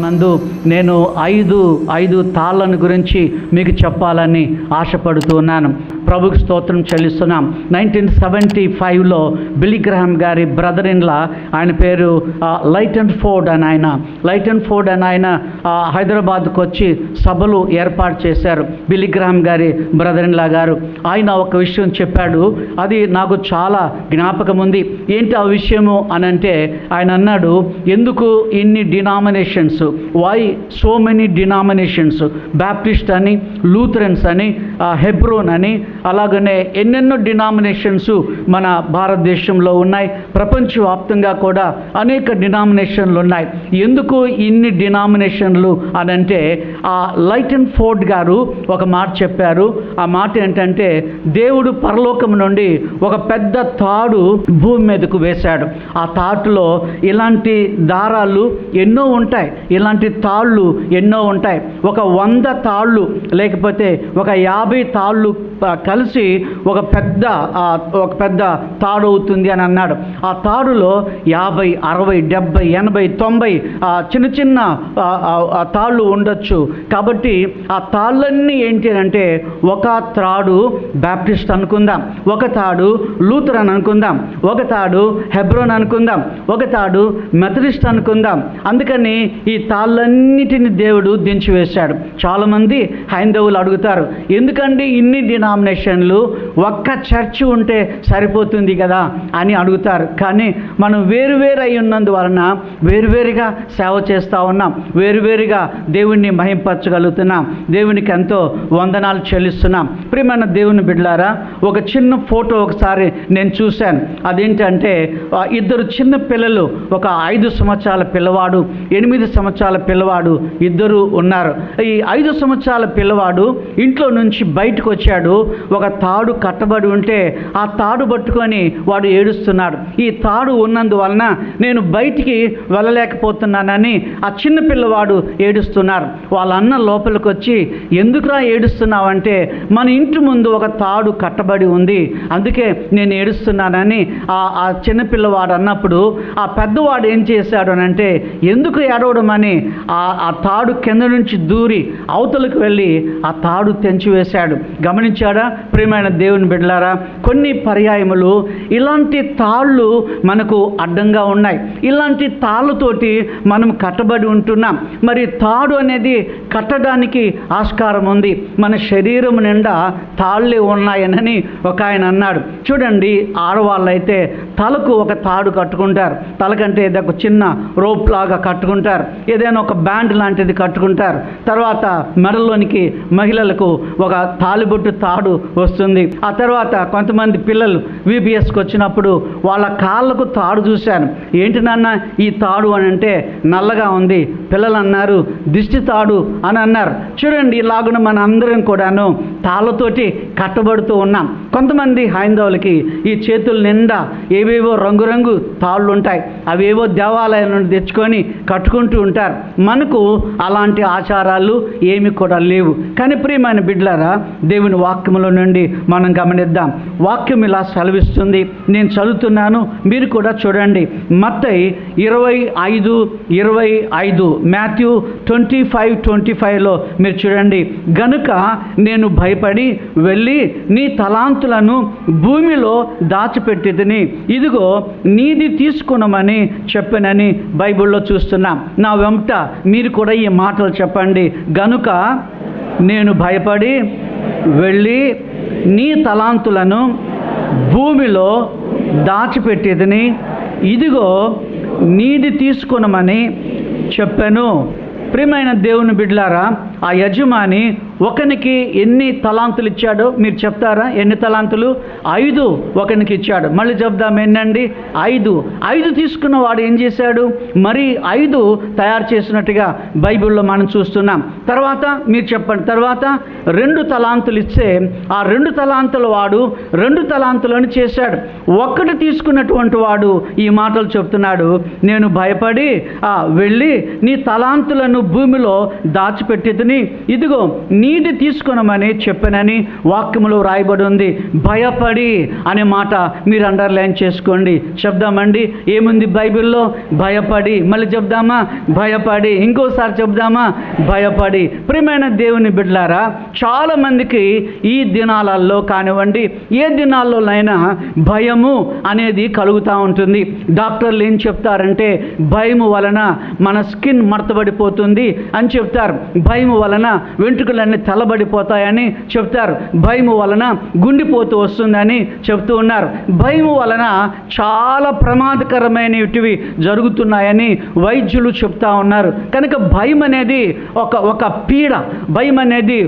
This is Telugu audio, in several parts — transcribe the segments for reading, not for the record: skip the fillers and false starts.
నందు నేను ఐదు తాళ్ళను గురించి మీకు చెప్పాలని ఆశపడుతూ ఉన్నాను. ప్రభుకి స్తోత్రం చెల్లిస్తున్నాం. 1975లో బిల్లీ గ్రహాం గారి బ్రదర్ ఇన్ లా, ఆయన పేరు లైటన్ ఫోర్డ్ అని ఆయన హైదరాబాద్కు వచ్చి సభలు ఏర్పాటు చేశారు. బిల్లీ గ్రహాం గారి బ్రదర్ ఇన్ లా గారు ఆయన ఒక విషయం చెప్పాడు, అది నాకు చాలా జ్ఞాపకం ఉంది. ఏంటి ఆ విషయము అనంటే ఆయన అన్నాడు, ఎందుకు ఇన్ని denominations, why so many denominations, Baptist అని, లూథరన్స్ అని, హెబ్రోన్ అని, అలాగనే ఎన్నెన్నో డినామినేషన్స్ మన భారతదేశంలో ఉన్నాయి. ప్రపంచవ్యాప్తంగా కూడా అనేక డినామినేషన్లు ఉన్నాయి. ఎందుకు ఇన్ని డినామినేషన్లు అనంటే లైటన్ ఫోర్డ్ గారు ఒక మాట చెప్పారు. ఆ మాట ఏంటంటే, దేవుడు పరలోకం నుండి ఒక పెద్ద తాడు భూమి మీదకు వేశాడు. ఆ తాటులో ఇలాంటి దారాలు ఎన్నో ఉంటాయి, ఇలాంటి తాళ్ళు ఎన్నో ఉంటాయి. ఒక 100 తాళ్ళు లేకపోతే ఒక 50 తాళ్ళు కలిసి ఒక పెద్ద తాడు అవుతుంది అని అన్నాడు. ఆ తాడులో 50, 60, 70, 80, 90 చిన్న తాళ్ళు ఉండొచ్చు. కాబట్టి ఆ తాళ్ళన్నీ ఏంటి అంటే, ఒక తాడు బ్యాప్టిస్ట్ అనుకుందాం, ఒక తాడు లూథరన్ అనుకుందాం, ఒక తాడు హెబ్రోన్ అనుకుందాం, ఒక తాడు మెథడిస్ట్ అనుకుందాం. అందుకని ఈ తాళ్ళన్నిటిని దేవుడు దించివేశాడు. చాలామంది హైందవులు అడుగుతారు, ఎందుకండి ఇన్ని డినామినేషన్లు, ఒక్క చర్చ్ ఉంటే సరిపోతుంది కదా అని అడుగుతారు. కానీ మనం వేరువేరు అయి ఉన్నందువలన వేరువేరుగా సేవ చేస్తూ ఉన్నాం, వేరువేరుగా దేవుణ్ణి మహింపరచగలుగుతున్నాం, దేవునికి ఎంతో వందనాలు చెల్లిస్తున్నాం. ప్రియమైన దేవుని బిడ్డలారా, ఒక చిన్న ఫోటో ఒకసారి నేను చూశాను. అదేంటంటే, 2 చిన్న పిల్లలు, ఒక 5 సంవత్సరాల పిల్లవాడు, 8 సంవత్సరాల పిల్లవాడు, 2 ఉన్నారు. ఈ 5 సంవత్సరాల పిల్లవాడు ఇంట్లో నుంచి బయటకు వచ్చాడు. ఒక తాడు కట్టబడి ఉంటే ఆ తాడు పట్టుకొని వాడు ఏడుస్తున్నాడు. ఈ తాడు ఉన్నందువలన నేను బయటికి వెళ్ళలేకపోతున్నానని ఆ చిన్న పిల్లవాడు ఏడుస్తున్నాడు. వాళ్ళ అన్న లోపలికి వచ్చి, ఎందుకురా ఏడుస్తున్నావంటే, మన ఇంటి ముందు ఒక తాడు కట్టబడి ఉంది, అందుకే నేను ఏడుస్తున్నానని ఆ చిన్నపిల్లవాడు అన్నప్పుడు, ఆ పెద్దవాడు ఏం చేశాడు అనంటే, ఎందుకు ఏడవడం అని ఆ తాడు కింద నుంచి దూరి అవతలకు వెళ్ళి ఆ తాడు తెంచివేశాడు. గమనించాడా ప్రియమైన దేవుని బిడ్డలారా? కొన్ని పర్యాయములు ఇలాంటి తాళ్ళు మనకు అడ్డంగా ఉన్నాయి. ఇలాంటి తాళ్ళతోటి మనం కట్టబడి ఉంటున్నాం. మరి తాడు అనేది కట్టడానికి ఆస్కారం ఉంది. మన శరీరం నిండా తాళ్ళే ఉన్నాయనని ఒక ఆయన అన్నాడు. చూడండి, ఆడవాళ్ళైతే తలకు ఒక తాడు కట్టుకుంటారు, తలకంటే ఒక చిన్న రోప్ లాగా కట్టుకుంటారు, ఏదైనా ఒక బ్యాండ్ లాంటిది కట్టుకుంటారు. తర్వాత మెడలోనికి మహిళలకు ఒక తాలిబొట్టు తాడు వస్తుంది. ఆ తర్వాత కొంతమంది పిల్లలు VBSకి వచ్చినప్పుడు వాళ్ళ కాళ్ళకు తాడు చూశాను. ఏంటి నాన్న ఈ తాడు అని అంటే, నల్లగా ఉంది. పిల్లలు అన్నారు, దిష్టి తాడు అని అన్నారు. చూడండి, ఇలాగున మన అందరం కూడాను తాళ్ళతోటి కట్టబడుతూ ఉన్నాం. కొంతమంది హైందవులకి ఈ చేతుల నిండా ఏవేవో రంగురంగు తాళ్ళు ఉంటాయి. అవేవో దేవాలయం నుండి తెచ్చుకొని కట్టుకుంటూ ఉంటారు. మనకు అలాంటి ఆచారాలు ఏమి కూడా లేవు. కానీ ప్రియమైన బిడ్డలారా, దేవుని వాక్యములో నుండి మనం గమనిద్దాం. వాక్యం ఇలా సెలవిస్తుంది, నేను చదువుతున్నాను, మీరు కూడా చూడండి. మత్తయి 25:25, మాథ్యూ 25:25లో మీరు చూడండి. గనుక నేను భయపడి వెళ్ళి నీ తలాంతులను భూమిలో దాచిపెట్టితిని, ఇదిగో నీది తీసుకునమని చెప్పనని బైబిల్లో చూస్తున్నాం. నా వెంట మీరు కూడా ఈ మాటలు చెప్పండి. గనుక నేను భయపడి వెళ్ళి నీ తలాంతులను భూమిలో దాచిపెట్టేదని, ఇదిగో నీది తీసుకునమని చెప్పాను. ప్రియమైన దేవుని బిడ్డలారా, ఆ యజమాని ఒకనికి ఎన్ని తలాంతులు ఇచ్చాడో మీరు చెప్తారా? ఎన్ని తలాంతులు? 5 ఒకనికి ఇచ్చాడు. మళ్ళీ చెప్దాం, ఎన్నండి? 5 తీసుకున్న వాడు ఏం చేశాడు? మరి 5 తయారు చేసినట్టుగా బైబిల్లో మనం చూస్తున్నాం. తర్వాత మీరు చెప్పండి. తర్వాత 2 తలాంతులు ఇస్తే ఆ 2 తలాంతుల వాడు 2 తలాంతులను చేశాడు. 1 తీసుకున్నటువంటి వాడు ఈ మాటలు చెప్తున్నాడు, నేను భయపడి వెళ్ళి నీ తలాంతులను భూమిలో దాచిపెట్టేది, తీసుకుని ఇదిగో నీటి తీసుకునమని చెప్పనని వాక్యములో రాయబడి ఉంది. భయపడి అనే మాట మీరు అండర్లైన్ చేసుకోండి. చెప్దామండి, ఏముంది బైబిల్లో? భయపడి. మళ్ళీ చెప్దామా? భయపడి. ఇంకోసారి చెప్దామా? భయపడి. ప్రియమైన దేవుని బిడ్డలారా, చాలా మందికి ఈ దినాలలో కానివ్వండి, ఏ దినాల్లోనైనా భయము అనేది కలుగుతూ ఉంటుంది. డాక్టర్లు ఏం చెప్తారంటే భయము వలన మన స్కిన్ మడతబడిపోతుంది అని చెప్తారు. భయము వలన వెంట్రుకలన్నీ తలబడిపోతాయని చెప్తారు. భయము వలన గుండెపోతూ వస్తుందని చెప్తూ ఉన్నారు. భయము వలన చాలా ప్రమాదకరమైనవి జరుగుతున్నాయని వైద్యులు చెప్తా ఉన్నారు. కనుక భయం అనేది ఒక పీడ, భయం అనేది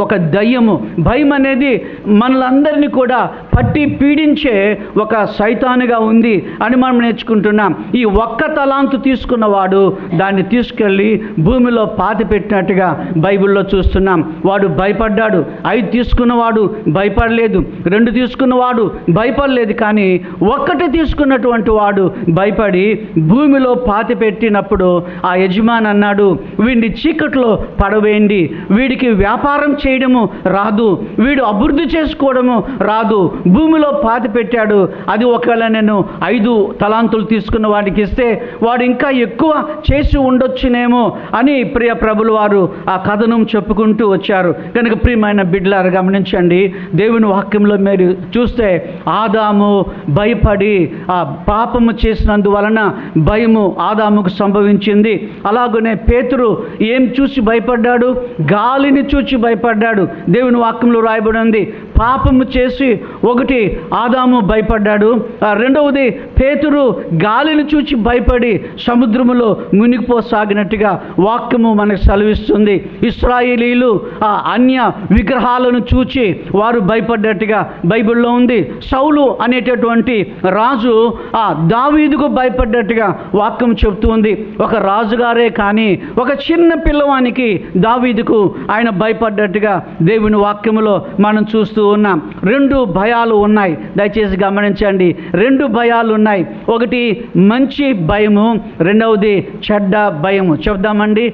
ఒక దయ్యము, భయం అనేది మనలందరినీ కూడా పట్టి పీడించే ఒక సైతానుగా ఉంది అని మనం నేర్చుకుంటున్నాం. ఈ ఒక్క తలాంతు తీసుకున్నవాడు దాన్ని తీసుకెళ్ళి భూమిలో పాతి పెట్టినట్టుగా బైబిల్లో చూస్తున్నాం. వాడు భయపడ్డాడు. 5 తీసుకున్నవాడు భయపడలేదు, 2 తీసుకున్నవాడు భయపడలేదు, కానీ 1 తీసుకున్నటువంటి వాడు భయపడి భూమిలో పాతి పెట్టినప్పుడు ఆ యజమాని అన్నాడు, వీడిని చీకట్లో పడవేయండి, వీడికి వ్యాపారం చేయడము రాదు, వీడు అభివృద్ధి చేసుకోవడము రాదు, భూమిలో పాతి పెట్టాడు. అది ఒకవేళ నేను 5 తలాంతులు తీసుకున్న వాడికి ఇస్తే వాడు ఇంకా ఎక్కువ చేసి ఉండొచ్చునేమో అని ప్రియ ప్రభులు వారు ఆ కథనం చెప్పుకుంటూ వచ్చారు. కనుక ప్రియమైన బిడ్డలారా గమనించండి, దేవుని వాక్యంలో మీరు చూస్తే ఆదాము భయపడి ఆ పాపము చేసినందువలన భయము ఆదాముకు సంభవించింది. అలాగనే పేతురు ఏం చూసి భయపడ్డాడు? గాలిని చూసి భయపడ్డాడు. దేవుని వాక్యంలో రాయబడి ఉంది. పాపము చేసి ఒకటి ఆదాము భయపడ్డాడు, రెండవది పేతురు గాలిని చూచి భయపడి సముద్రములో మునిగిపోసాగినట్టుగా వాక్యము మనకు సెలవిస్తుంది. ఇశ్రాయేలీలు ఆ అన్య విగ్రహాలను చూచి వారు భయపడ్డట్టుగా బైబిల్లో ఉంది. సౌలు అనేటటువంటి రాజు ఆ దావీదుకు భయపడ్డట్టుగా వాక్యం చెబుతూ ఉంది. ఒక రాజుగారే కానీ ఒక చిన్న పిల్లవానికి దావీదుకు ఆయన భయపడ్డట్టుగా దేవుని వాక్యములో మనం చూస్తూ ఉన్నాం. 2 భయాలు ఉన్నాయి, దయచేసి గమనించండి. 2 భయాలు ఉన్నాయి. ఒకటి మంచి భయము, రెండవది చెడ్డ భయము. చెప్దామండి,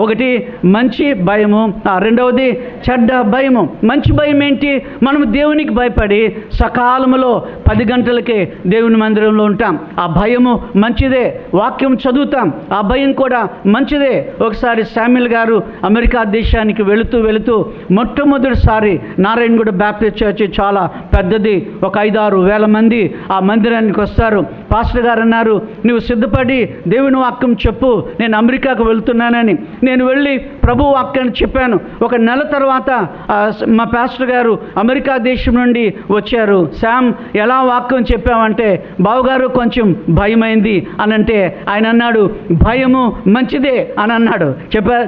ఒకటి మంచి భయము, రెండవది చెడ్డ భయము. మంచి భయం ఏంటి? మనం దేవునికి భయపడి సకాలములో 10 గంటలకే దేవుని మందిరంలో ఉంటాం. ఆ భయము మంచిదే. వాక్యం చదువుతాం, ఆ భయం కూడా మంచిదే. ఒకసారి శామ్యుల్ గారు అమెరికా దేశానికి వెళుతూ మొట్టమొదటిసారి నారాయణగూడ బ్యాప్టిస్ట్ చర్చి చాలా పెద్దది, ఒక 5-6 వేల మంది ఆ మందిరానికి వస్తారు. పాస్టర్ గారు అన్నారు, నువ్వు సిద్ధపడి దేవుని వాక్యం చెప్పు, నేను అమెరికాకు వెళ్తున్నానని. నేను వెళ్ళి ప్రభు వాక్యాన్ని చెప్పాను. 1 నెల తర్వాత మా పాస్టర్ గారు అమెరికా దేశం నుండి వచ్చారు. శామ్, ఎలా వాక్యం చెప్పామంటే, బావగారు కొంచెం భయమైంది అని అంటే ఆయన అన్నాడు, భయము మంచిదే అని అన్నాడు.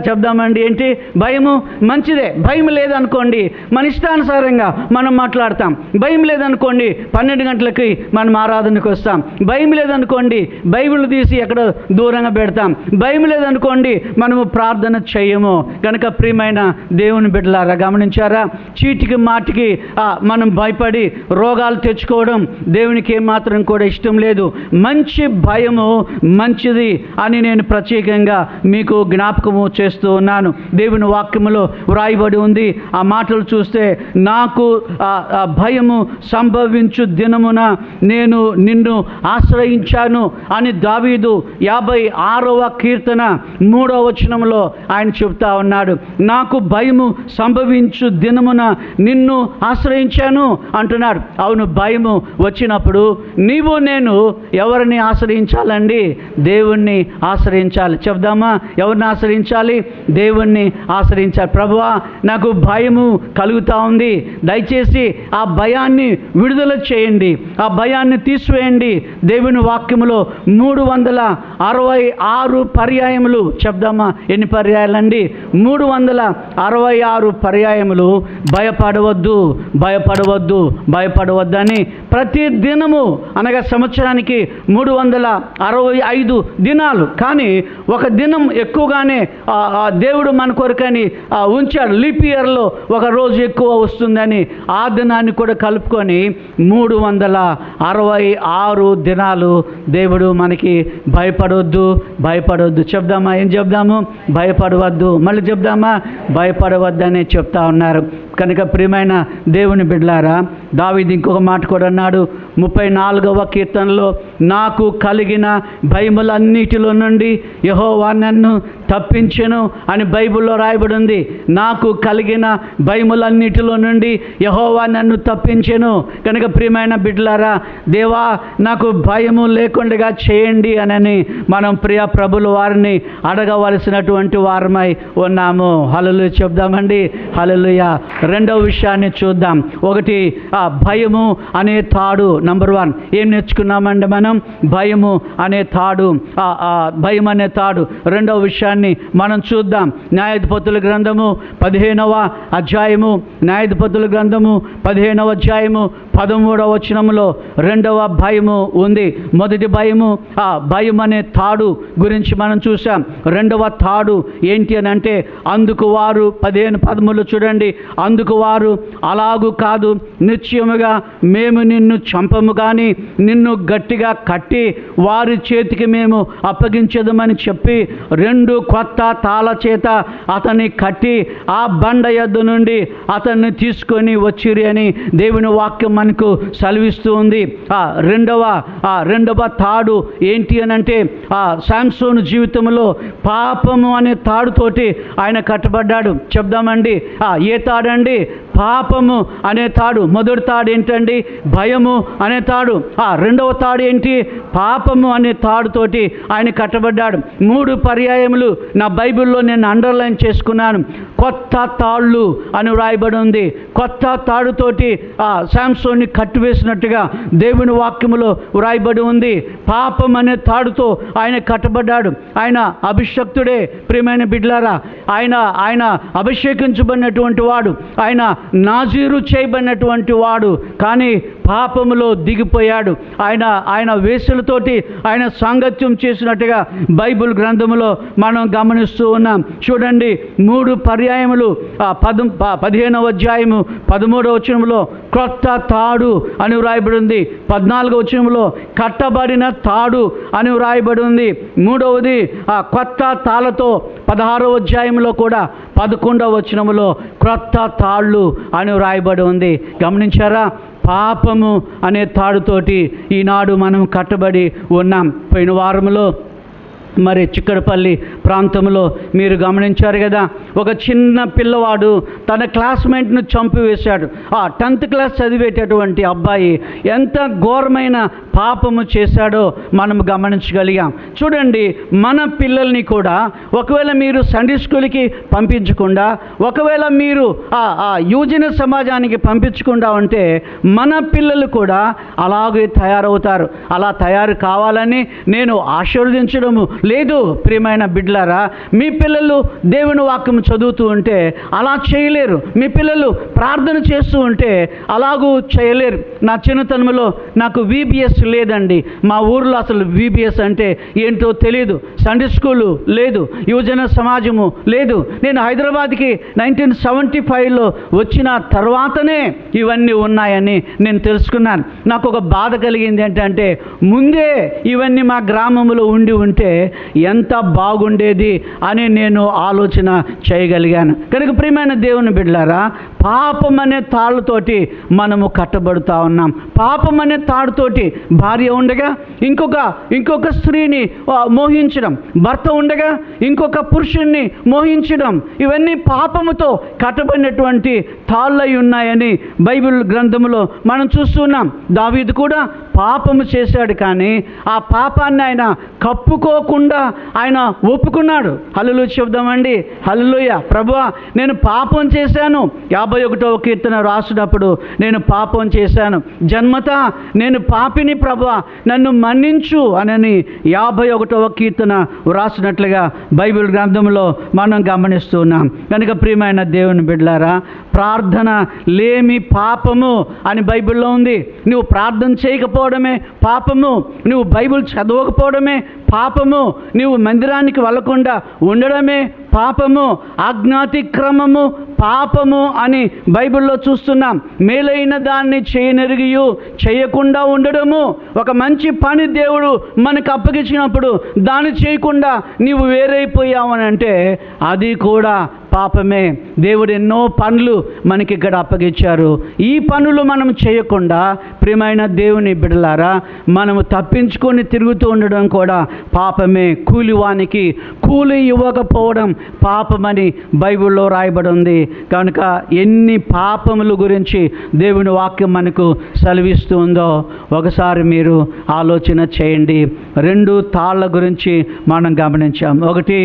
చెప్దామండి, ఏంటి? భయము మంచిదే. భయం లేదనుకోండి మన ఇష్టానుసారంగా మనం మాట్లాడతాం. భయం లేదనుకోండి 12 గంటలకి మనం ఆరాధనకు వస్తాం. భయం లేదనుకోండి బైబిల్ తీసి ఎక్కడ దూరంగా పెడతాం. భయం లేదనుకోండి మనము ప్రార్థన చేయము. కనుక ప్రియమైన దేవుని బిడ్డలారా గమనించారా? చీటికి మాటికి మనం భయపడి రోగాలు తెచ్చుకోవడం దేవునికి ఏమాత్రం కూడా ఇష్టం లేదు. మంచి భయము మంచిది అని నేను ప్రత్యేకంగా మీకు జ్ఞాపకము చేస్తూ ఉన్నాను. దేవుని వాక్యములో వ్రాయబడి ఉంది. ఆ మాటలు చూస్తే, నాకు భయము సంభవించు దినమున నేను నిన్ను ఆశ్రయించాను అని దావీదు 56వ కీర్తన 3వ వచనంలో ఆయన చెప్తా ఉన్నాడు. నాకు భయము సంభవించు దినమున నిన్ను ఆశ్రయించాను అంటున్నాడు. అవును, భయము వచ్చినప్పుడు నీవు నేను ఎవరిని ఆశ్రయించాలండి? దేవుణ్ణి ఆశ్రయించాలి. చెప్దామా, ఎవరిని ఆశ్రయించాలి? దేవుణ్ణి ఆశ్రయించాలి. ప్రభువా, నాకు భయము కలుగుతూ ఉంది, దయచేసి ఆ భయాన్ని విడుదల చేయండి, ఆ భయాన్ని తీసివేయండి. దేవుని వాక్యములో 366 పర్యాయములు. చెప్దామా, ఎన్ని పర్యాయాలండి? 366 పర్యాయములు భయపడవద్దు, భయపడవద్దు, భయపడవద్దని ప్రతి దినము, అనగా సంవత్సరానికి 365 దినాలు, కానీ ఒక దినం ఎక్కువగానే దేవుడు మన కొరకని ఉంచాడు. లీప్ ఇయర్లో ఒక రోజు ఎక్కువ వస్తుందని ఆ దినాన్ని కూడా కలుపుకొని 366 దినాలు దేవుడు మనకి భయపడవద్దు చెప్దామా? ఏం చెప్దాము? భయపడవద్దు. మళ్ళీ చెప్దామా? భయపడవద్దని చెప్తా ఉన్నారు. కనుక ప్రియమైన దేవుని బిడ్డలారా, దావీదు ఇంకొక మాట కూడా అన్నాడు 34వ కీర్తనలో, నాకు కలిగిన భయములన్నిటిలో నుండి యెహోవా నన్ను తప్పించెను అని బైబిల్లో రాయబడి ఉంది. నాకు కలిగిన భయములన్నిటిలో నుండి యెహోవా నన్ను తప్పించెను. కనుక ప్రియమైన బిడ్డలారా, దేవా నాకు భయము లేకుండా చేయండి అని మనం ప్రియ ప్రభుల వారిని అడగవలసినటువంటి వారమై ఉన్నాము. హల్లెలూయా చెప్దామండి. హల్లెలూయా. రెండవ విషయాన్ని చూద్దాం. ఒకటి, భయము అనే తాడు. నంబర్ 1 ఏం నేర్చుకున్నామండి మనం? భయము అనే తాడు. భయం అనే తాడు. రెండవ విషయాన్ని మనం చూద్దాం. న్యాయాధిపతుల గ్రంథము 15వ అధ్యాయము, న్యాయాధిపతుల గ్రంథము 15వ అధ్యాయము 13వ వచనంలో రెండవ భయము ఉంది. మొదటి భయము భయం అనే తాడు గురించి మనం చూసాం. రెండవ తాడు ఏంటి అని అంటే, అందుకు వారు 15:13 చూడండి. అందుకు వారు, అలాగూ కాదు, నిశ్చయముగా మేము నిన్ను చంపము కానీ నిన్ను గట్టిగా కట్టి వారి చేతికి మేము అప్పగించదమని చెప్పి 2 కొత్త తాళ చేత అతన్ని కట్టి ఆ బండ యొద్ద నుండి అతన్ని తీసుకొని వచ్చిరి అని దేవుని వాక్యం మనకు సెలవిస్తూ ఉంది. రెండవ తాడు ఏంటి అని అంటే, శాంసోను జీవితంలో పాపము అనే తాడుతోటి ఆయన కట్టబడ్డాడు. చెప్దామండి, ఏ తాడండి? పాపము అనే తాడు. మొదటి తాడు ఏంటండి? భయము అనే తాడు. రెండవ తాడు ఏంటి? పాపము అనే తాడుతోటి ఆయన కట్టబడ్డాడు. 3 పర్యాయములు నా బైబిల్లో నేను అండర్లైన్ చేసుకున్నాను. కొత్త తాళ్ళు అని వ్రాయబడి ఉంది. కొత్త తాడుతోటి శాంసోన్ని కట్టివేసినట్టుగా దేవుని వాక్యములో వ్రాయబడి ఉంది. పాపం అనే తాడుతో ఆయన కట్టబడ్డాడు. ఆయన అభిషక్తుడే. ప్రియమైన బిడ్డలారా, ఆయన అభిషేకించబడినటువంటి వాడు, ఆయన నాజీరు చేయబడినటువంటి వాడు. కానీ పాపములో దిగిపోయాడు. ఆయన వేసులతోటి ఆయన సాంగత్యం చేసినట్టుగా బైబిల్ గ్రంథములో మనం గమనిస్తూ ఉన్నాం. చూడండి, 3 పర్యాయములు 15వ అధ్యాయము 13వ వచనంలో క్రొత్త తాడు అని వ్రాయబడి ఉంది. 14వ వచనంలో కట్టబడిన తాడు అని వ్రాయబడి ఉంది. మూడవది కొత్త తాళతో 16వ అధ్యాయంలో కూడా 11వ వచనంలో క్రొత్త తాళ్ళు అని వ్రాయబడి ఉంది. గమనించారా? పాపము అనే తాడుతోటి ఈనాడు మనం కట్టబడి ఉన్నాం. పోయిన వారంలో మరి చిక్కడపల్లి ప్రాంతంలో మీరు గమనించారు కదా, ఒక చిన్న పిల్లవాడు తన క్లాస్మేట్ను చంపివేశాడు. 10th క్లాస్ చదివేటటువంటి అబ్బాయి ఎంత ఘోరమైన పాపము చేశాడో మనం గమనించగలిగాం. చూడండి, మన పిల్లల్ని కూడా ఒకవేళ మీరు సండే స్కూల్కి పంపించకుండా, ఒకవేళ మీరు యువజన సమాజానికి పంపించకుండా ఉంటే మన పిల్లలు కూడా అలాగే తయారవుతారు. అలా తయారు కావాలని నేను ఆశీర్వదించడము లేదు. ప్రియమైన బిడ్డలారా, మీ పిల్లలు దేవుని వాక్యం చదువుతూ ఉంటే అలా చేయలేరు. మీ పిల్లలు ప్రార్థన చేస్తూ ఉంటే అలాగూ చేయలేరు. నా చిన్నతనంలో నాకు VBS లేదండి. మా ఊర్లో అసలు VBS అంటే ఏంటో తెలియదు. సండే స్కూలు లేదు, యువజన సమాజము లేదు. నేను హైదరాబాద్కి 1975లో వచ్చిన తర్వాతనే ఇవన్నీ ఉన్నాయని నేను తెలుసుకున్నాను. నాకు ఒక బాధ కలిగింది ఏంటంటే, ముందే ఇవన్నీ మా గ్రామంలో ఉండి ఉంటే ఎంత బాగుండేది అని నేను ఆలోచన చేయగలిగాను. కనుక ప్రియమైన దేవుని బిడ్డలారా, పాపం అనే తాళ్ళతోటి మనము కట్టబడుతూ ఉన్నాం. పాపం అనే తాడుతోటి భార్య ఉండగా ఇంకొక స్త్రీని మోహించడం, భర్త ఉండగా ఇంకొక పురుషుణ్ణి మోహించడం, ఇవన్నీ పాపముతో కట్టబడినటువంటి తాళ్ళై ఉన్నాయని బైబిల్ గ్రంథంలో మనం చూస్తున్నాం. దావీదు కూడా పాపము చేశాడు, కానీ ఆ పాపాన్ని ఆయన కప్పుకోకుండా ఆయన ఒప్పుకున్నాడు. హల్లెలూయా చెప్దామండి. హల్లెలూయా. ప్రభువా, నేను పాపం చేశాను. 51వ కీర్తన రాసినప్పుడు నేను పాపం చేశాను, జన్మతా నేను పాపిని ప్రభువా, నన్ను మన్నించు అని 51వ కీర్తన రాసినట్లుగా బైబిల్ గ్రంథంలో మనం గమనిస్తున్నాం. కనుక ప్రియమైన దేవుని బిడ్డలారా, ప్రార్థన లేమి పాపము అని బైబిల్లో ఉంది. నువ్వు ప్రార్థన చేయకపోవడమే పాపము, నువ్వు బైబిల్ చదవకపోవడమే పాపము, నువ్వు మందిరానికి వెళ్ళకుండా ఉండడమే పాపము, ఆజ్ఞాతిక్రమము పాపము అని బైబిల్లో చూస్తున్నాం. మేలైన దాన్ని చేయనెరిగియు చేయకుండా ఉండడము. ఒక మంచి పని దేవుడు మనకు అప్పగించినప్పుడు దాన్ని చేయకుండా నీవు వేరైపోయావని అంటే అది కూడా పాపమే. దేవుడు ఎన్నో పనులు మనకి ఇక్కడ అప్పగించారు. ఈ పనులు మనం చేయకుండా ప్రియమైన దేవుని బిడ్డలారా మనము తప్పించుకొని తిరుగుతూ ఉండడం కూడా పాపమే. కూలివానికి కూలి ఇవ్వకపోవడం పాపమని బైబిల్లో రాయబడి ఉంది. కనుక ఎన్ని పాపముల గురించి దేవుని వాక్యం మనకు సెలవిస్తూ ఉందో ఒకసారి మీరు ఆలోచన చేయండి. 2 తాళ్ళ గురించి మనం గమనించాం. ఒకటి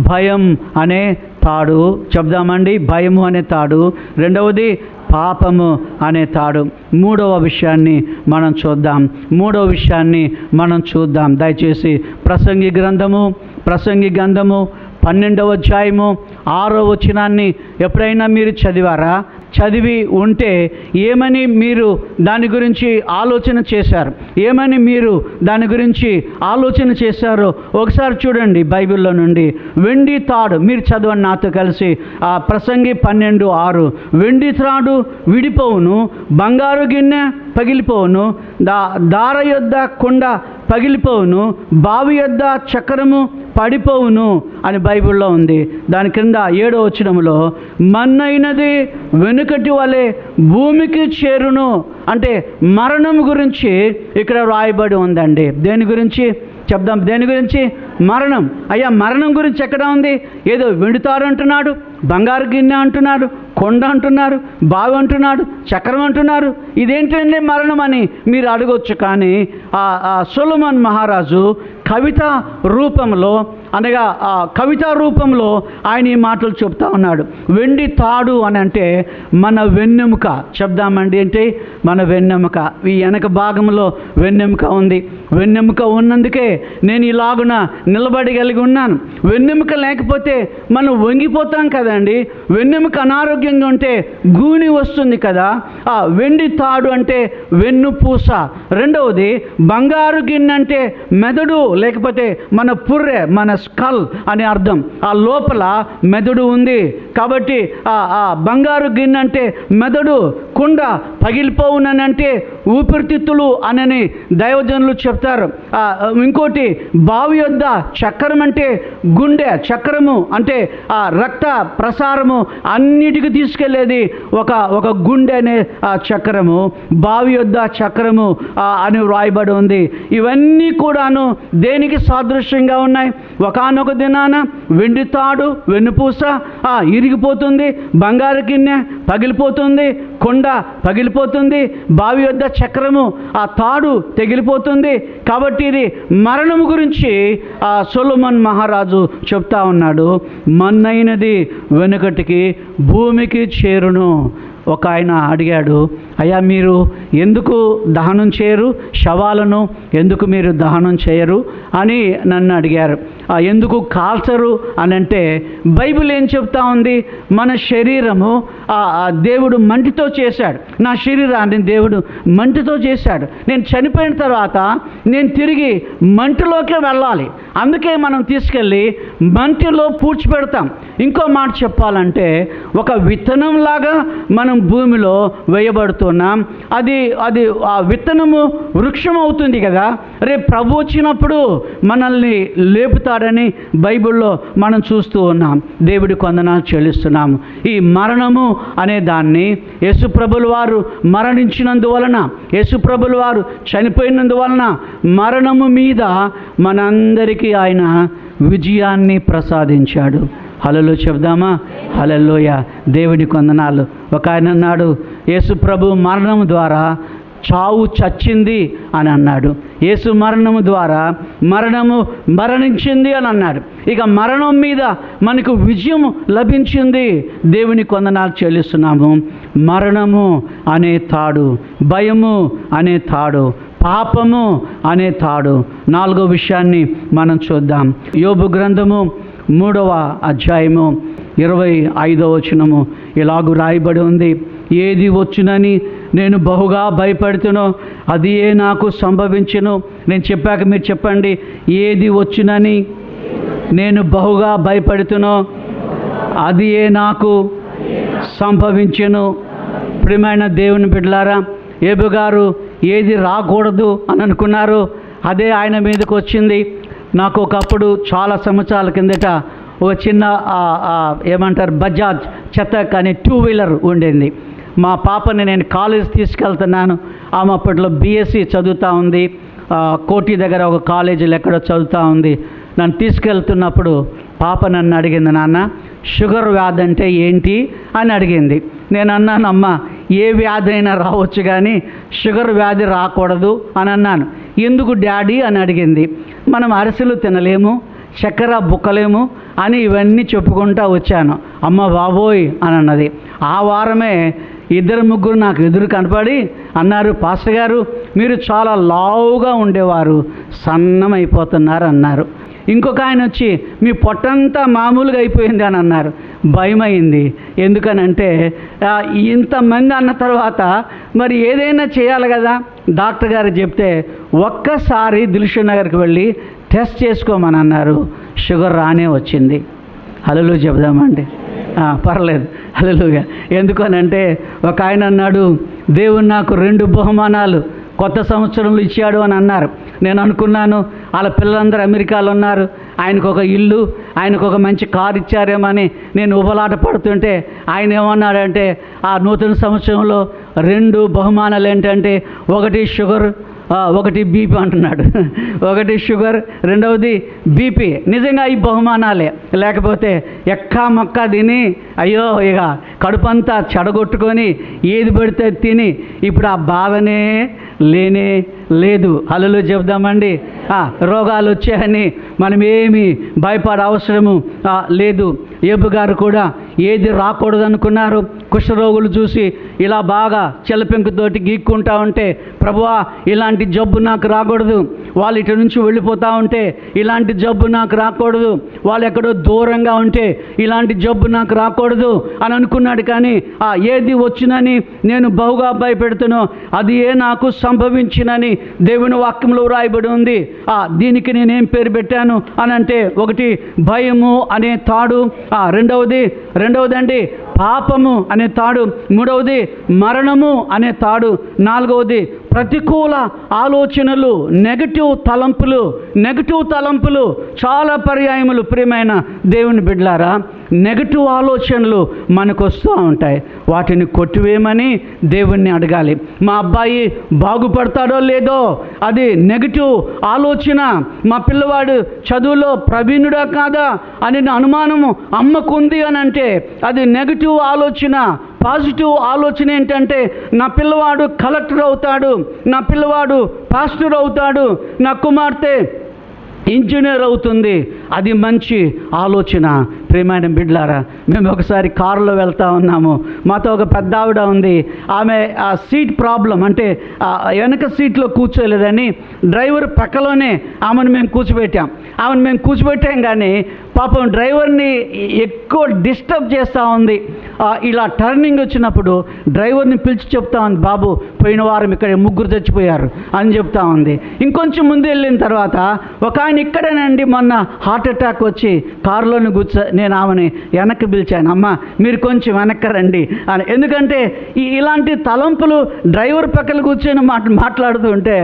భయం అనే తాడు, చెప్దామండి, భయము అనే తాడు. రెండవది పాపము అనే తాడు. మూడవ విషయాన్ని మనం చూద్దాం. దయచేసి ప్రసంగి గ్రంథము 12వ అధ్యాయము 6వ వచనాన్ని ఎప్పుడైనా మీరు చదివారా? చదివి ఉంటే ఏమని మీరు దాని గురించి ఆలోచన చేశారు? ఏమని మీరు దాని గురించి ఆలోచన చేశారో ఒకసారి చూడండి బైబిల్లో నుండి. వెండి తాడు, మీరు చదవండి నాతో కలిసి. ఆ ప్రసంగి 12:6. వెండి త్రాడు విడిపోవును, బంగారు గిన్నె పగిలిపోవును, దార యొద్ద కుండ పగిలిపోవును, బావి యొద్ద చక్రము పడిపోవును అని బైబిల్లో ఉంది. దాని క్రింద 7వ వచనంలో మన్నైనది వెనుకటి వలె భూమికి చేరును అంటే మరణం గురించి ఇక్కడ రాయబడి ఉందండి. దేని గురించి చెప్దాం? దేని గురించి? మరణం. అయ్యా, మరణం గురించి ఎక్కడ ఉంది? ఏదో వెండుతారు అంటున్నాడు, బంగారు గిన్నె అంటున్నాడు, కొండ అంటున్నారు, బావి అంటున్నాడు, చక్రం అంటున్నారు. ఇదేంటండి మరణం అని మీరు అడగొచ్చు. కానీ సొలొమోన్ మహారాజు కవితా రూపంలో అనగా కవితా రూపంలో ఆయన ఈ మాటలు చెప్తా ఉన్నాడు. వెండి తాడు అని అంటే మన వెన్నెముక. చెప్దామండి అంటే మన వెన్నెముక. ఈ వెనక భాగంలో వెన్నెముక ఉంది. వెన్నెముక ఉన్నందుకే నేను ఇలాగున నిలబడగలిగి ఉన్నాను. వెన్నెముక లేకపోతే మనం వంగిపోతాం కదండి. వెన్నెముక అనారోగ్యంగా ఉంటే గూని వస్తుంది కదా. ఆ వెండి తాడు అంటే వెన్నుపూస. రెండవది బంగారు గిన్నె అంటే మెదడు, లేకపోతే మన పుర్రె, మన స్కల్ అని అర్థం. ఆ లోపల మెదడు ఉంది కాబట్టి ఆ బంగారు గిన్నె అంటే మెదడు. కుండ పగిలిపోవునని అంటే ఊపిరితిత్తులు అనని దైవజనులు చెప్తారు. ఇంకోటి బావి యొద్ద చక్రం అంటే గుండె. చక్రము అంటే ఆ రక్త ప్రసారము అన్నిటికీ తీసుకెళ్లేది ఒక గుండె అనే చక్రము. బావి యొద్ద చక్రము అని వ్రాయబడి ఉంది. ఇవన్నీ కూడాను దేనికి సాదృశ్యంగా ఉన్నాయి? ఒకానొక దినాన వెండి తాడు, వెన్నుపూస ఇరిగిపోతుంది, బంగారు గిన్నె పగిలిపోతుంది, కొండ పగిలిపోతుంది, బావి యొద్ద చక్రము ఆ తాడు తెగిలిపోతుంది. కాబట్టి ఇది మరణం గురించి సొలొమోన్ మహారాజు చెప్తా ఉన్నాడు. మన్నైనది వెనుకటికి భూమికి చేరును. ఒక ఆయన అడిగాడు, అయ్యా మీరు ఎందుకు దహనం చేయరు? శవాలను ఎందుకు మీరు దహనం చేయరు అని నన్ను అడిగారు. ఎందుకు కాల్చరు అని అంటే బైబిల్ ఏం చెప్తా ఉంది? మన శరీరము దేవుడు మంటితో చేశాడు. నా శరీరాన్ని దేవుడు మంటితో చేశాడు. నేను చనిపోయిన తర్వాత నేను తిరిగి మంటిలోకే వెళ్ళాలి. అందుకే మనం తీసుకెళ్ళి మంటిలో పూడ్చిపెడతాం. ఇంకో మాట చెప్పాలంటే ఒక విత్తనంలాగా మనం భూమిలో వేయబడుతున్నాం. అది ఆ విత్తనము వృక్షం అవుతుంది కదా. రేపు ప్రభు వచ్చినప్పుడు మనల్ని లేపుతాడని బైబిల్లో మనం చూస్తూ ఉన్నాం. దేవుడి వందనాలు చెల్లిస్తున్నాము. ఈ మరణము అనే దాన్ని యేసుప్రభుల వారు మరణించినందువలన, యేసుప్రభుల వారు చనిపోయినందువలన మరణము మీద మనందరికీ ఆయన విజయాన్ని ప్రసాదించాడు. హల్లెలూయా చెప్దామా? హల్లెలూయా. దేవుడి వందనాలు. ఒక ఆయన అన్నాడు, యేసు ప్రభు మరణం ద్వారా చావు చచ్చింది అని అన్నాడు. యేసు మరణము ద్వారా మరణము మరణించింది అని అన్నాడు. ఇక మరణం మీద మనకు విజయం లభించింది. దేవుని వందనాలు చెల్లిస్తున్నాము. మరణము అనే తాడు, భయము అనే తాడు, పాపము అనే తాడు. 4వ విషయాన్ని మనం చూద్దాం. యోబు గ్రంథము 3వ అధ్యాయము 25వ వచనము. ఇలాగూ రాయబడి ఉంది, ఏది వచ్చునని నేను బహుగా భయపడుతునో అది ఏ నాకు సంభవించును. నేను చెప్పాక మీరు చెప్పండి, ఏది వచ్చునని నేను బహుగా భయపడుతునో అది ఏ నాకు సంభవించును. ప్రియమైన దేవుని బిడ్డలారా, ఏబు గారు ఏది రాకూడదు అని అనుకున్నారు, అదే ఆయన మీదకి వచ్చింది. నాకు ఒకప్పుడు చాలా సంవత్సరాల కిందట ఒక చిన్న ఏమంటారు బజాజ్ చెతక్ అనే 2 వీలర్ ఉండేది. మా పాపని నేను కాలేజ్ తీసుకెళ్తున్నాను. ఆమె అప్పట్లో బీఎస్సీ చదువుతూ ఉంది, కోటి దగ్గర ఒక కాలేజీలో ఎక్కడో చదువుతూ ఉంది. నన్ను తీసుకెళ్తున్నప్పుడు పాప నన్ను అడిగింది, నాన్న షుగర్ వ్యాధి అంటే ఏంటి అని అడిగింది. నేను అన్నాను, అమ్మ ఏ వ్యాధి అయినా రావచ్చు కానీ షుగర్ వ్యాధి రాకూడదు అని అన్నాను. ఎందుకు డాడీ అని అడిగింది. మనం అరిసెలు తినలేము, చక్కెర బుక్కలేము అని ఇవన్నీ చెప్పుకుంటూ వచ్చాను. అమ్మ బాబోయ్ అని అన్నది. ఆ వారమే 2-3 నాకు ఎదురు కనపడి అన్నారు, పాస్టర్ గారు మీరు చాలా లావుగా ఉండేవారు, సన్నమైపోతున్నారు అన్నారు. ఇంకొక ఆయన వచ్చి మీ పొట్టంతా మామూలుగా అయిపోయింది అని అన్నారు. భయమైంది. ఎందుకనంటే ఇంతమంది అన్న తర్వాత మరి ఏదైనా చేయాలి కదా. డాక్టర్ గారు చెప్తే ఒక్కసారి దిల్షుక్ నగర్కి వెళ్ళి టెస్ట్ చేసుకోమని అన్నారు. షుగర్ రానే వచ్చింది. హల్లెలూయా చెబుదామండి. పర్లేదు, హల్లెలూయా. ఎందుకనంటే ఒక ఆయన అన్నాడు, దేవుడు నాకు 2 బహుమానాలు కొత్త సంవత్సరంలో ఇచ్చాడు అని అన్నారు. నేను అనుకున్నాను వాళ్ళ పిల్లలందరూ అమెరికాలో ఉన్నారు, ఆయనకు ఒక ఇల్లు, ఆయనకు ఒక మంచి కారు ఇచ్చారేమని నేను ఉబలాట పడుతుంటే ఆయన ఏమన్నాడంటే ఆ నూతన సంవత్సరంలో 2 బహుమానాలు ఏంటంటే ఒకటి షుగర్, ఒకటి బీపీ అంటున్నాడు. ఒకటి షుగర్, రెండవది బీపీ. నిజంగా ఈ బహుమానాలే. లేకపోతే ఎక్కా మక్కా తిని అయ్యో ఇక కడుపంతా చెడగొట్టుకొని ఏది పడితే తిని ఇప్పుడు ఆ బాధనే లేనే లేదు. హల్లెలూయా చెబుదామండి. రోగాలు వచ్చాయని మనం ఏమీ భయపడే అవసరము లేదు. ఏబు గారు కూడా ఏది రాకూడదు అనుకున్నారు. కుష్ఠరోగులు చూసి ఇలా బాగా చెలపెంకుతోటి గీక్కుంటా ఉంటే, ప్రభువా ఇలాంటి జబ్బు నాకు రాకూడదు, వాళ్ళు ఇటు నుంచి వెళ్ళిపోతూ ఉంటే ఇలాంటి జబ్బు నాకు రాకూడదు, వాళ్ళు ఎక్కడో దూరంగా ఉంటే ఇలాంటి జబ్బు నాకు రాకూడదు అని అనుకున్నాడు. కానీ ఏది వచ్చినని నేను బహుగా భయపెడుతునో అది ఏ నాకు సంభవించినని దేవుని వాక్యంలో రాయబడి ఉంది. దీనికి నేనేం పేరు పెట్టాను అని అంటే, ఒకటి భయము అనే తాడు, రెండవది పాపము అనే తాడు, మూడవది మరణము అనే తాడు, నాలుగవది ప్రతికూల ఆలోచనలు, నెగటివ్ తలంపులు చాలా పర్యాయములు. ప్రియమైన దేవుని బిడ్డలారా, నెగటివ్ ఆలోచనలు మనకు వస్తూ ఉంటాయి. వాటిని కొట్టివేయమని దేవుణ్ణి అడగాలి. మా అబ్బాయి బాగుపడతాడో లేదో అది నెగటివ్ ఆలోచన. మా పిల్లవాడు చదువులో ప్రవీణుడా కాదా అని అనుమానము అమ్మకుంది అని అంటే అది నెగటివ్ ఆలోచన. పాజిటివ్ ఆలోచన ఏంటంటే నా పిల్లవాడు కలెక్టర్ అవుతాడు, నా పిల్లవాడు పాస్టర్ అవుతాడు, నా కుమార్తె ఇంజనీర్ అవుతుంది. అది మంచి ఆలోచన. ప్రియమైన బిడ్డలారా, మేము ఒకసారి కారులో వెళ్తూ ఉన్నాము. మాతో ఒక పెద్ద ఆవిడ ఉంది. ఆమె ఆ సీట్ ప్రాబ్లం, అంటే వెనక సీట్లో కూర్చోలేదని డ్రైవర్ పక్కలోనే ఆమెను మేము కూర్చోబెట్టాం. కానీ పాపం డ్రైవర్ని ఎక్కువ డిస్టర్బ్ చేస్తూ ఉంది. ఇలా టర్నింగ్ వచ్చినప్పుడు డ్రైవర్ని పిలిచి చెప్తా ఉంది, బాబు పోయిన వారం ఇక్కడ 3 చచ్చిపోయారు అని చెప్తా ఉంది. ఇంకొంచెం ముందు వెళ్ళిన తర్వాత ఒక ఆయన ఇక్కడేనండి మొన్న హార్ట్ అటాక్ వచ్చి కారులోని నేను ఆమెని వెనక్కి పిలిచాను, అమ్మ మీరు కొంచెం వెనక్కి రండి అని. ఎందుకంటే ఇలాంటి తలంపులు డ్రైవర్ పక్కన కూర్చొని మాట్లాడుతూ ఉంటే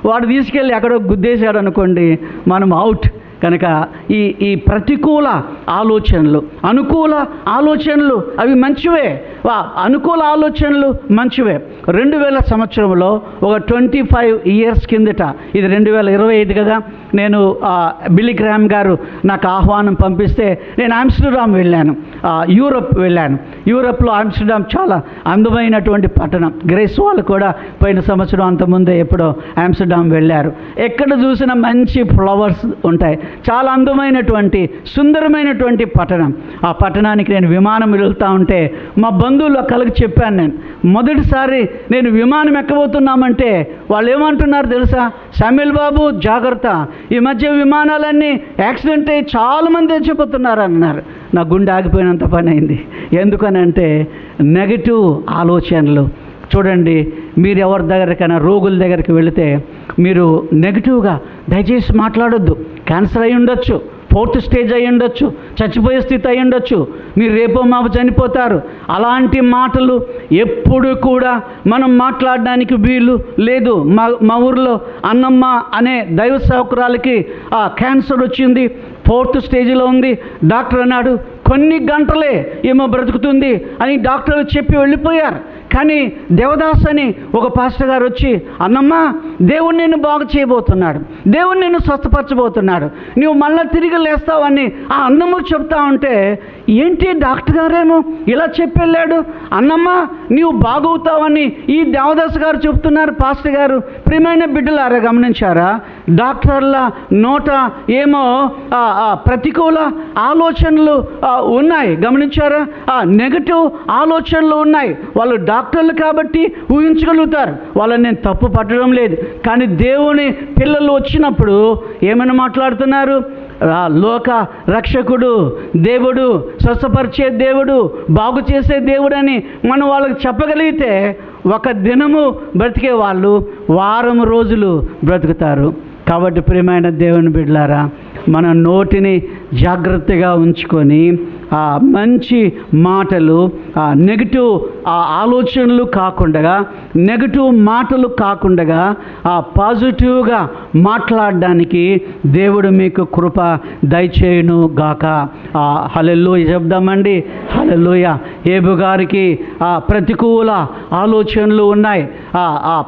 వాడు తీసుకెళ్ళి ఎక్కడో గుద్దేశాడు అనుకోండి, మనం అవుట్. కనుక ఈ ప్రతికూల ఆలోచనలు, అనుకూల ఆలోచనలు అవి మంచివే. అనుకూల ఆలోచనలు మంచివే. 2000 సంవత్సరంలో ఒక 25 ఇయర్స్ కిందట, ఇది 2025 కదా, నేను బిల్లీ గ్రాహం గారు నాకు ఆహ్వానం పంపిస్తే నేను ఆమ్స్టర్డామ్ వెళ్ళాను, యూరప్ వెళ్ళాను. యూరప్లో ఆమ్స్టర్డామ్ చాలా అందమైనటువంటి పట్టణం. గ్రేస్ వాళ్ళు కూడా పోయిన సంవత్సరం అంతకుముందే ఎప్పుడో ఆమ్స్టర్డామ్ వెళ్ళారు. ఎక్కడ చూసినా మంచి ఫ్లవర్స్ ఉంటాయి. చాలా అందమైనటువంటి సుందరమైనటువంటి పట్టణం. ఆ పట్టణానికి నేను విమానం వెళ్తూ ఉంటే మా బంధువులు ఒకళ్ళకి చెప్పాను. నేను మొదటిసారి నేను విమానం ఎక్కబోతున్నామంటే వాళ్ళు ఏమంటున్నారు తెలుసా, శామ్యూల్ బాబు జాగ్రత్త, ఈ మధ్య విమానాలన్నీ యాక్సిడెంట్ అయ్యి చాలామంది చచ్చిపోతున్నారు అన్నారు. నా గుండె ఆగిపోయినంత పని అయింది. ఎందుకనంటే నెగటివ్ ఆలోచనలు. చూడండి, మీరు ఎవరి దగ్గరికైనా రోగుల దగ్గరికి వెళితే మీరు నెగిటివ్గా దయచేసి మాట్లాడొద్దు. క్యాన్సర్ అయి ఉండొచ్చు, 4th స్టేజ్ అయి ఉండొచ్చు, చచ్చిపోయే స్థితి అయి ఉండొచ్చు, మీరు రేపో మాపు చనిపోతారు. అలాంటి మాటలు ఎప్పుడు కూడా మనం మాట్లాడడానికి వీలు లేదు. మా ఊరిలో అన్నమ్మ అనే దైవ సేవకురాలకి క్యాన్సర్ వచ్చింది, 4th స్టేజ్లో ఉంది. డాక్టర్ అన్నాడు కొన్ని గంటలే ఏమో బ్రతుకుతుంది అని డాక్టర్లు చెప్పి వెళ్ళిపోయారు. కానీ దేవదాస్ అని ఒక పాస్టర్ గారు వచ్చి, అన్నమ్మ దేవుడు నిన్ను బాగు చేయబోతున్నాడు, దేవుడు నిన్ను స్వస్థపరచబోతున్నాడు, నువ్వు మళ్ళీ తిరిగి లేస్తావని ఆ అన్నమ్మకు చెప్తా ఉంటే, ఏంటి డాక్టర్ గారేమో ఇలా చెప్పి వెళ్ళాడు, అన్నమ్మ నీవు బాగవుతావని ఈ దేవదాస్ గారు చెప్తున్నారు. పాస్టర్ గారు, ప్రియమైన బిడ్డలారా గమనించారా? డాక్టర్ల నోట ఏమో ప్రతికూల ఆలోచనలు ఉన్నాయి, గమనించారా? నెగటివ్ ఆలోచనలు ఉన్నాయి. వాళ్ళు డాక్టర్లు కాబట్టి ఊహించగలుగుతారు, వాళ్ళని నేను తప్పు పట్టడం లేదు. కానీ దేవుని పిల్లలు వచ్చినప్పుడు ఏమైనా మాట్లాడుతున్నారు? లోక రక్షకుడు దేవుడు, స్వస్థపరిచే దేవుడు, బాగు చేసే దేవుడు అని మనం వాళ్ళకి చెప్పగలిగితే ఒక దినము బ్రతికే వాళ్ళు వారం రోజులు బ్రతుకుతారు. కాబట్టి ప్రియమైన దేవుని బిడ్డలారా, మన నోటిని జాగ్రత్తగా ఉంచుకొని మంచి మాటలు, నెగిటివ్ ఆలోచనలు కాకుండా, నెగిటివ్ మాటలు కాకుండా పాజిటివ్గా మాట్లాడడానికి దేవుడు మీకు కృప దయచేయును గాక. హల్లెలూయా చెప్దామండి. హల్లెలూయా. ఏబు గారికి ప్రతికూల ఆలోచనలు ఉన్నాయి,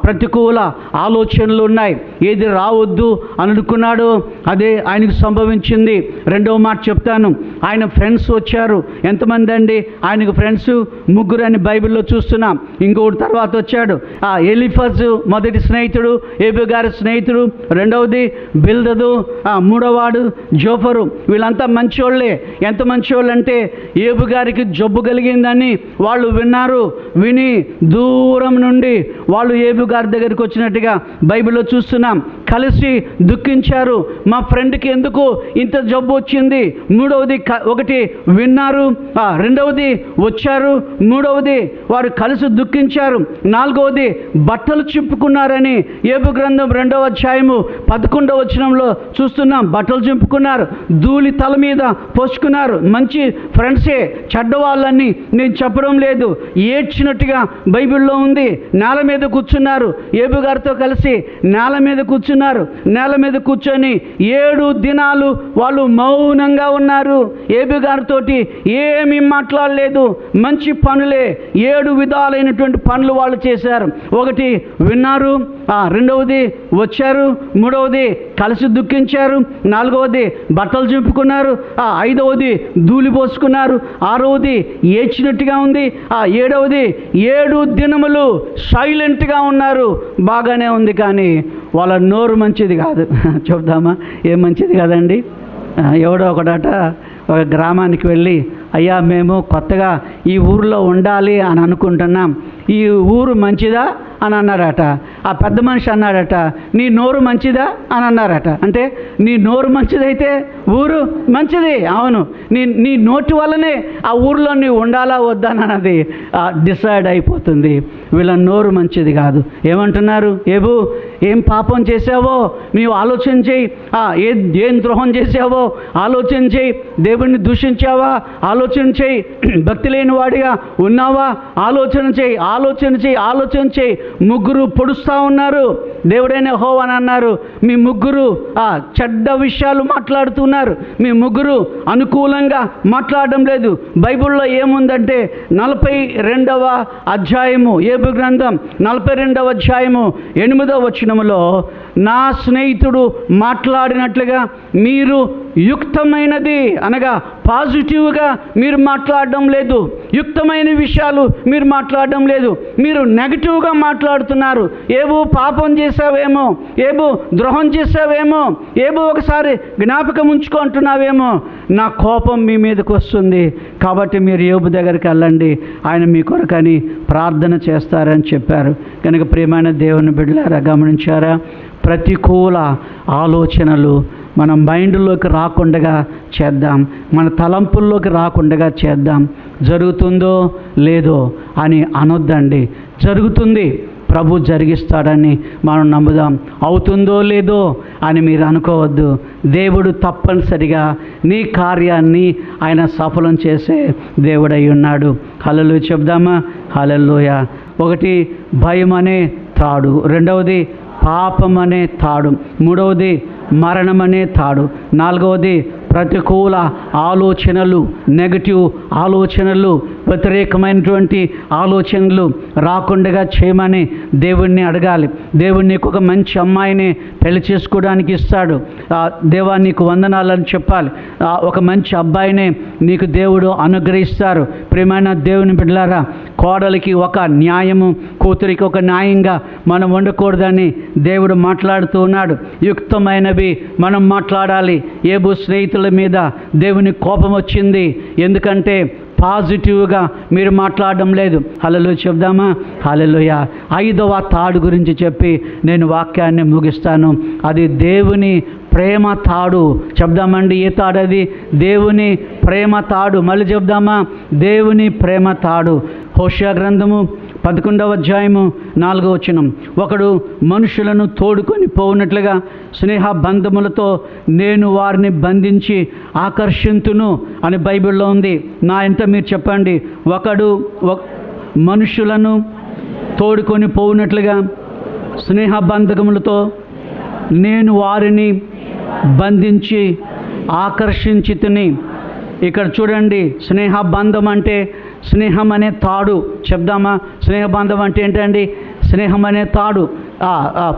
ప్రతికూల ఆలోచనలు ఉన్నాయి. ఏది రావద్దు అని అనుకున్నాడో అదే ఆయనకు సంభవించింది. రెండవ మాట చెప్తాను. ఆయన ఫ్రెండ్స్ వచ్చారు. ఎంతమంది అండి ఆయనకు ఫ్రెండ్స్? 3 అని బైబిల్లో చూస్తున్నాం. ఇంకొకటి తర్వాత వచ్చాడు. ఎలీఫజు మొదటి స్నేహితుడు, ఏబు గారి స్నేహితుడు. రెండవది బిల్దదు, మూడవవాడు జోఫరు. వీళ్ళంతా మంచోళ్ళే. ఎంత మంచోళ్ళు అంటే ఏబు గారికి జబ్బు కలిగిందని వాళ్ళు విన్నారు. విని దూరం నుండి వాళ్ళు ఏబు గారి దగ్గరికి వచ్చినట్టుగా బైబిల్లో చూస్తున్నాం. కలిసి దుఃఖించారు. మా ఫ్రెండ్కి ఎందుకు ఇంత జబ్బు వచ్చింది? మూడవది ఒకటి విన్నారు, రెండవది వచ్చారు, మూడవది వారు కలిసి దుఃఖించారు, నాలుగవది బట్టలు చింపుకున్నారని ఏబు గ్రంథం 2వ అధ్యాయము 11వ వచనంలో చూస్తున్నాం. బట్టలు చింపుకున్నారు, ధూళి తల మీద పోసుకున్నారు. మంచి ఫ్రెండ్సే, చెడ్డవాళ్ళని నేను చెప్పడం లేదు. ఏడ్చినట్టుగా బైబిల్లో ఉంది. నేల మీద కూర్చున్నారు. ఏబు గారితో కలిసి నేల మీద కూర్చున్నారు. నేల మీద కూర్చొని 7 దినాలు వాళ్ళు మౌనంగా ఉన్నారు. ఏబు గారితోటి ఏమీ మాట్లాడలేదు. మంచి పనులే, 7 విధాలైనటువంటి పనులు వాళ్ళు చేశారు. ఒకటి విన్నారు, రెండవది వచ్చారు, మూడవది కలిసి దుఃఖించారు, నాలుగవది బట్టలు చింపుకున్నారు, ఐదవది ధూళి పోసుకున్నారు, ఆరవది ఏడ్చినట్టుగా ఉంది, 7వది 7 దినములు సైలెంట్గా ఉన్నారు. బాగానే ఉంది. కానీ వాళ్ళ నోరు మంచిది కాదు. చెప్దామా? ఏం మంచిది కాదండి. ఎవడో ఒకడట ఒక గ్రామానికి వెళ్ళి, అయ్యా మేము కొత్తగా ఈ ఊరిలో ఉండాలి అని అనుకుంటున్నాం, ఈ ఊరు మంచిదా అని అన్నారట. ఆ పెద్ద మనిషి అన్నాడట, నీ నోరు మంచిదా అని అన్నారట. అంటే నీ నోరు మంచిదైతే ఊరు మంచిది. అవును, నీ నోటి వల్లనే ఆ ఊరిలో నీవు ఉండాలా వద్దా అన్నది డిసైడ్ అయిపోతుంది. వీళ్ళ నోరు మంచిది కాదు. ఏమంటున్నారు? ఏబు ఏం పాపం చేసావో నీవు ఆలోచన చేయి. ఏం ద్రోహం చేసావో ఆలోచన చేయి. దేవుడిని దూషించావా? ఆలోచన చేయి. భక్తి లేని వాడిగా ఉన్నావా? ఆలోచన చేయి, ఆలోచన చేయి, ఆలోచన చేయి. 3 పొడుస్తూ ఉన్నారు. దేవుడైన యెహోవా అని అన్నారు. మీ 3 చెడ్డ విషయాలు మాట్లాడుతున్నారు. మీ 3 అనుకూలంగా మాట్లాడడం లేదు. బైబిల్లో ఏముందంటే 42వ అధ్యాయము, ఏబు గ్రంథం 42వ అధ్యాయము 8వ వచనములో, నా స్నేహితుడు మాట్లాడినట్లుగా మీరు యుక్తమైనది అనగా పాజిటివ్గా మీరు మాట్లాడడం లేదు. యుక్తమైన విషయాలు మీరు మాట్లాడడం లేదు. మీరు నెగిటివ్గా మాట్లాడుతున్నారు. ఏబు పాపం చేసావేమో, ఏబు ద్రోహం చేసావేమో, ఏబు ఒకసారి జ్ఞాపకం ఉంచుకుంటున్నావేమో, నా కోపం మీ మీదకి వస్తుంది. కాబట్టి మీరు ఏబు దగ్గరికి వెళ్ళండి, ఆయన మీ కొరకని ప్రార్థన చేస్తారని చెప్పారు. కనుక ప్రియమైన దేవుని బిడ్డలారా, గమనించారా? ప్రతికూల ఆలోచనలు మన మైండ్లోకి రాకుండా చేద్దాం, మన తలంపుల్లోకి రాకుండా చేద్దాం. జరుగుతుందో లేదో అని అనొద్దండి. జరుగుతుంది, ప్రభు జరిగిస్తాడని మనం నమ్ముదాం. అవుతుందో లేదో అని మీరు అనుకోవద్దు. దేవుడు తప్పనిసరిగా నీ కార్యాన్ని ఆయన సఫలం చేసే దేవుడై ఉన్నాడు. హల్లెలూయా చెప్దామా? హల్లెలూయా. ఒకటి భయం అనే తాడు, రెండవది పాపం అనే తాడు, మూడవది మరణం అనే తాడు, నాలుగవది ప్రతికూల ఆలోచనలు, నెగటివ్ ఆలోచనలు, వ్యతిరేకమైనటువంటి ఆలోచనలు రాకుండా చేయమని దేవుణ్ణి అడగాలి. దేవుడు నీకు ఒక మంచి అమ్మాయిని పెళ్లి చేసుకోవడానికి ఇస్తాడు. దేవా నీకు వందనాలని చెప్పాలి. ఒక మంచి అబ్బాయిని నీకు దేవుడు అనుగ్రహిస్తారు. ప్రియమైన దేవుని బిడ్డలారా, కోడలికి ఒక న్యాయము, కూతురికి ఒక న్యాయంగా మనం ఉండకూడదని దేవుడు మాట్లాడుతూ ఉన్నాడు. యుక్తమైనవి మనం మాట్లాడాలి. ఏబు స్నేహితుల మీద దేవుని కోపం వచ్చింది, ఎందుకంటే పాజిటివ్గా మీరు మాట్లాడడం లేదు. హల్లెలూయా చెప్దామా? హల్లెలూయా. 5వ తాడు గురించి చెప్పి నేను వాక్యాన్ని ముగిస్తాను. అది దేవుని ప్రేమ తాడు. చెప్దామండి, ఏ తాడు అది? దేవుని ప్రేమ తాడు. మళ్ళీ చెప్దామా? దేవుని ప్రేమ తాడు. హోషేయ గ్రంథము 11వ అధ్యాయము 4వ వచనం, ఒకడు మనుషులను తోడుకొని పోవునట్లుగా స్నేహ బంధములతో నేను వారిని బంధించి ఆకర్షింతును అని బైబిల్లో ఉంది. నా ఎంత మీరు చెప్పండి. ఒకడు మనుషులను తోడుకొని పోవునట్లుగా స్నేహ బంధకములతో నేను వారిని బంధించి ఆకర్షించితిని. ఇక్కడ చూడండి, స్నేహ బంధం అంటే స్నేహం అనే తాడు. చెప్దామా? స్నేహబంధం అంటే ఏంటండి? స్నేహం అనే తాడు,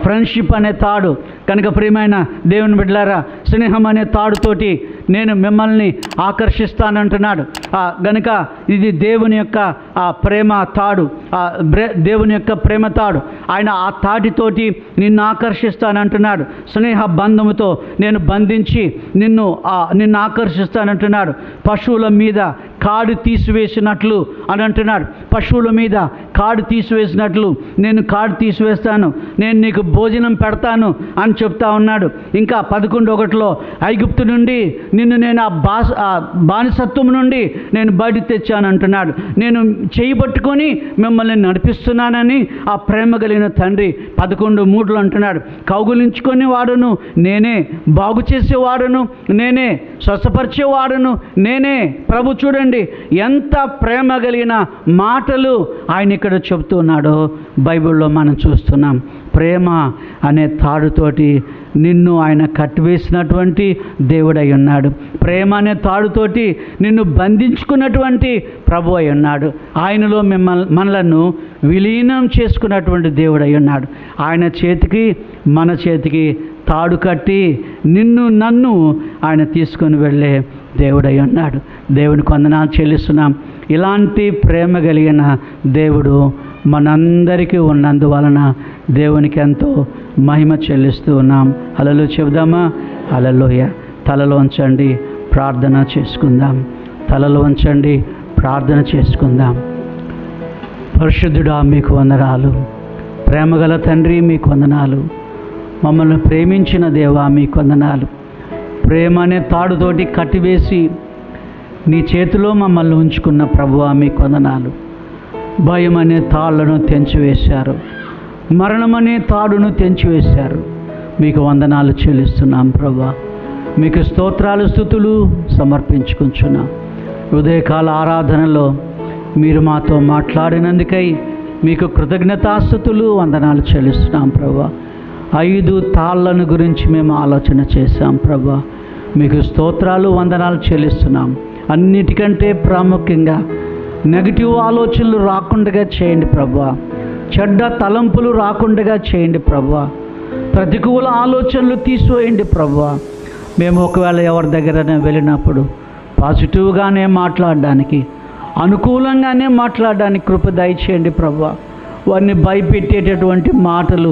ఫ్రెండ్షిప్ అనే తాడు. కనుక ప్రియమైన దేవుని బిడ్డలారా, స్నేహం అనే తాడుతోటి నేను మిమ్మల్ని ఆకర్షిస్తానంటున్నాడు. గనుక ఇది దేవుని యొక్క ప్రేమ తాడు, దేవుని యొక్క ప్రేమ తాడు. ఆయన ఆ తాటితోటి నిన్ను ఆకర్షిస్తానంటున్నాడు. స్నేహ బంధముతో నేను బంధించి నిన్ను ఆకర్షిస్తానంటున్నాడు. పశువుల మీద కాడు తీసివేసినట్లు అని అంటున్నాడు. పశువుల మీద కాడు తీసివేసినట్లు నేను కాడు తీసివేస్తాను, నేను నీకు భోజనం పెడతాను అని చెప్తా ఉన్నాడు. ఇంకా 11:1 ఐగుప్తు నుండి నిన్ను నేను ఆ బానిసత్వం నుండి నేను బయట తెచ్చాను అంటున్నాడు. నేను చేయి పట్టుకొని మిమ్మల్ని నడిపిస్తున్నానని ఆ ప్రేమ కలిగిన తండ్రి 11:3 అంటున్నాడు. కౌగులించుకొని వాడును నేనే, బాగు చేసేవాడును నేనే, స్వస్థపరిచేవాడును నేనే. ప్రభు చూడండి ఎంత ప్రేమ కలిగిన మాటలు ఆయన ఇక్కడ చెబుతున్నాడో బైబిల్లో మనం చూస్తున్నాం. ప్రేమ అనే తాడుతోటి నిన్ను ఆయన కట్టివేసినటువంటి దేవుడై ఉన్నాడు. ప్రేమ అనే తాడుతోటి నిన్ను బంధించుకున్నటువంటి ప్రభు అయి ఉన్నాడు. ఆయనలో మనలను విలీనం చేసుకున్నటువంటి దేవుడై ఉన్నాడు. ఆయన చేతికి మన చేతికి తాడు కట్టి నన్ను ఆయన తీసుకొని వెళ్ళే దేవుడై ఉన్నాడు. దేవునికి వందనాలు చెల్లిస్తున్నాం. ఇలాంటి ప్రేమ కలిగిన దేవుడు మనందరికీ ఉన్నందువలన దేవునికి ఎంతో మహిమ చెల్లిస్తూ ఉన్నాం. హల్లెలూయా చెబుదామా? హల్లెలూయా. తలలో ఉంచండి, ప్రార్థన చేసుకుందాం. తలలో ఉంచండి, ప్రార్థన చేసుకుందాం. పరిశుద్ధుడా మీకు వందనాలు. ప్రేమగల తండ్రి మీకు వందనాలు. మమ్మల్ని ప్రేమించిన దేవా మీకు వందనాలు. ప్రేమ అనే తాడుతోటి కట్టివేసి నీ చేతిలో మమ్మల్ని ఉంచుకున్న ప్రభువా మీకు వందనాలు. భయం అనే తాళ్లను తెంచివేశారు, మరణం అనే తాడును తెంచివేశారు. మీకు వందనాలు చెల్లిస్తున్నాం ప్రభువా. మీకు స్తోత్రాలు స్తుతులు సమర్పించుకుంటున్నాం. ఉదయకాల ఆరాధనలో మీరు మాతో మాట్లాడినందుకై మీకు కృతజ్ఞతాస్తుతులు వందనాలు చెల్లిస్తున్నాం ప్రభువా. 5 తాళ్లను గురించి మేము ఆలోచన చేశాం ప్రభువా. మీకు స్తోత్రాలు వందనాలు చెల్లిస్తున్నాం. అన్నిటికంటే ప్రాముఖ్యంగా నెగటివ్ ఆలోచనలు రాకుండా చేయండి ప్రభువా. చెడ్డ తలంపులు రాకుండా చేయండి ప్రభువా. ప్రతికూల ఆలోచనలు తీసివేయండి ప్రభువా. మేము ఒకవేళ ఎవరి దగ్గరైనా వెళ్ళినప్పుడు పాజిటివ్గానే మాట్లాడడానికి, అనుకూలంగానే మాట్లాడడానికి కృప దయచేయండి ప్రభువా. వారిని భయపెట్టేటటువంటి మాటలు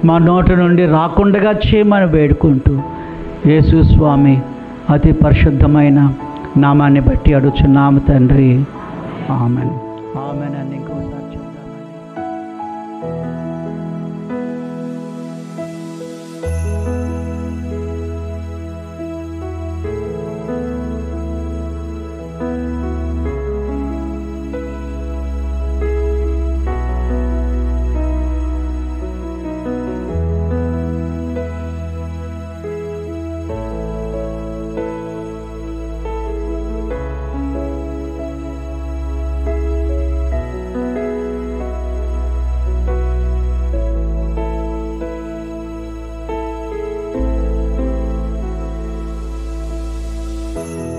మా నోటి నుండి రాకుండా చేయమని వేడుకుంటూ యేసు స్వామి అతి పరిశుద్ధమైన నామాన్ని బట్టి అడుగుచున్నాము తండ్రి. ఆమెన్. ఆమెన్ అని ఇంకోసారి చెప్తామండి. ఆమేన్.